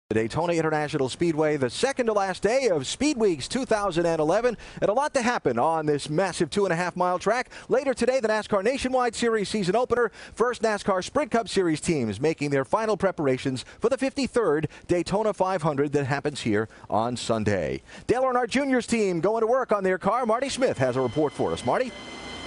The Daytona International Speedway, the second to last day of Speed Weeks 2011, and a lot to happen on this massive 2.5-mile track. Later today, the NASCAR Nationwide Series season opener. First, NASCAR Sprint Cup Series teams making their final preparations for the 53rd Daytona 500 that happens here on Sunday. Dale Earnhardt Jr.'s team going to work on their car. Marty Smith has a report for us. Marty?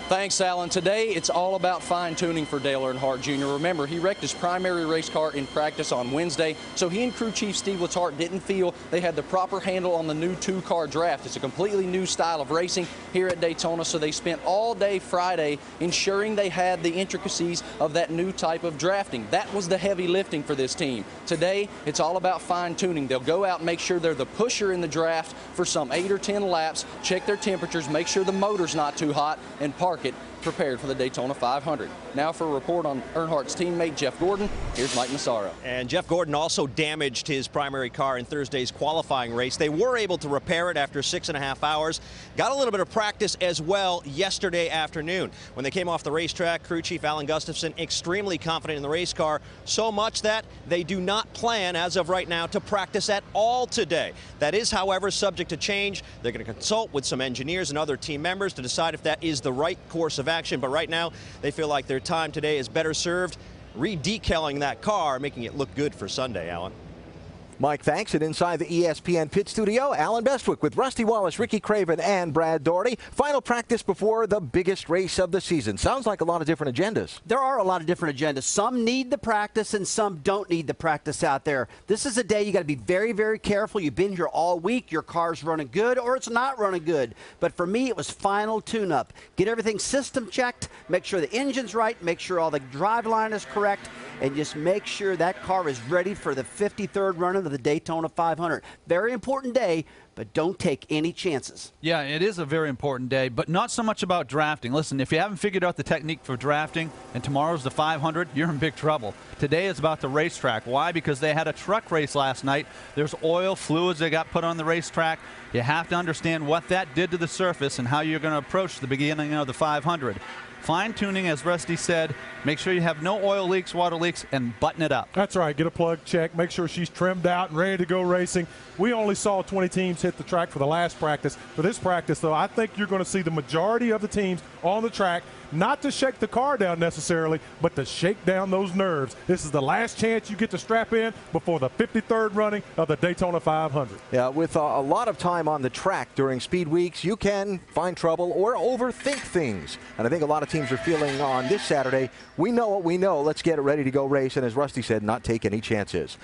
Thanks, Alan. Today, it's all about fine-tuning for Dale Earnhardt Jr. Remember, he wrecked his primary race car in practice on Wednesday, so he and crew chief Steve Letarte didn't feel they had the proper handle on the new two-car draft. It's a completely new style of racing here at Daytona, so they spent all day Friday ensuring they had the intricacies of that new type of drafting. That was the heavy lifting for this team. Today, it's all about fine-tuning. They'll go out and make sure they're the pusher in the draft for some 8 or 10 laps, check their temperatures, make sure the motor's not too hot, and park it prepared for the Daytona 500. Now for a report on Earnhardt's teammate Jeff Gordon, here's Mike Massaro. And Jeff Gordon also damaged his primary car in Thursday's qualifying race. They were able to repair it after 6.5 hours. Got a little bit of practice as well yesterday afternoon. When they came off the racetrack, crew chief Alan Gustafson extremely confident in the race car, so much that they do not plan, as of right now, to practice at all today. That is, however, subject to change. They're going to consult with some engineers and other team members to decide if that is the right course of action, but right now they feel like their time today is better served re-decaling that car, making it look good for Sunday, Alan. Mike, thanks. And inside the ESPN pit studio, Alan Bestwick with Rusty Wallace, Ricky Craven, and Brad Doherty. Final practice before the biggest race of the season. Sounds like a lot of different agendas. There are a lot of different agendas. Some need the practice and some don't need the practice out there. This is a day you got to be very, very careful. You've been here all week. Your car's running good or it's not running good. But for me, it was final tune-up. Get everything system checked. Make sure the engine's right. Make sure all the driveline is correct. And just make sure that car is ready for the 53rd run of the Daytona 500. Very important day, but don't take any chances. Yeah, it is a very important day, but not so much about drafting. Listen, if you haven't figured out the technique for drafting and tomorrow's the 500, you're in big trouble. Today is about the racetrack. Why? Because they had a truck race last night. There's oil, fluids that got put on the racetrack. You have to understand what that did to the surface and how you're going to approach the beginning of the 500. Fine-tuning, as Rusty said, make sure you have no oil leaks, water leaks, and button it up. That's right. Get a plug check. Make sure she's trimmed out and ready to go racing. We only saw 20 teams hit the track for the last practice. For this practice, though, I think you're going to see the majority of the teams on the track, not to shake the car down necessarily, but to shake down those nerves. This is the last chance you get to strap in before the 53rd running of the Daytona 500. Yeah, with a lot of time on the track during speed weeks, you can find trouble or overthink things. And I think a lot of teams are feeling on this Saturday, we know what we know. Let's get it ready to go race. And as Rusty said, not take any chances.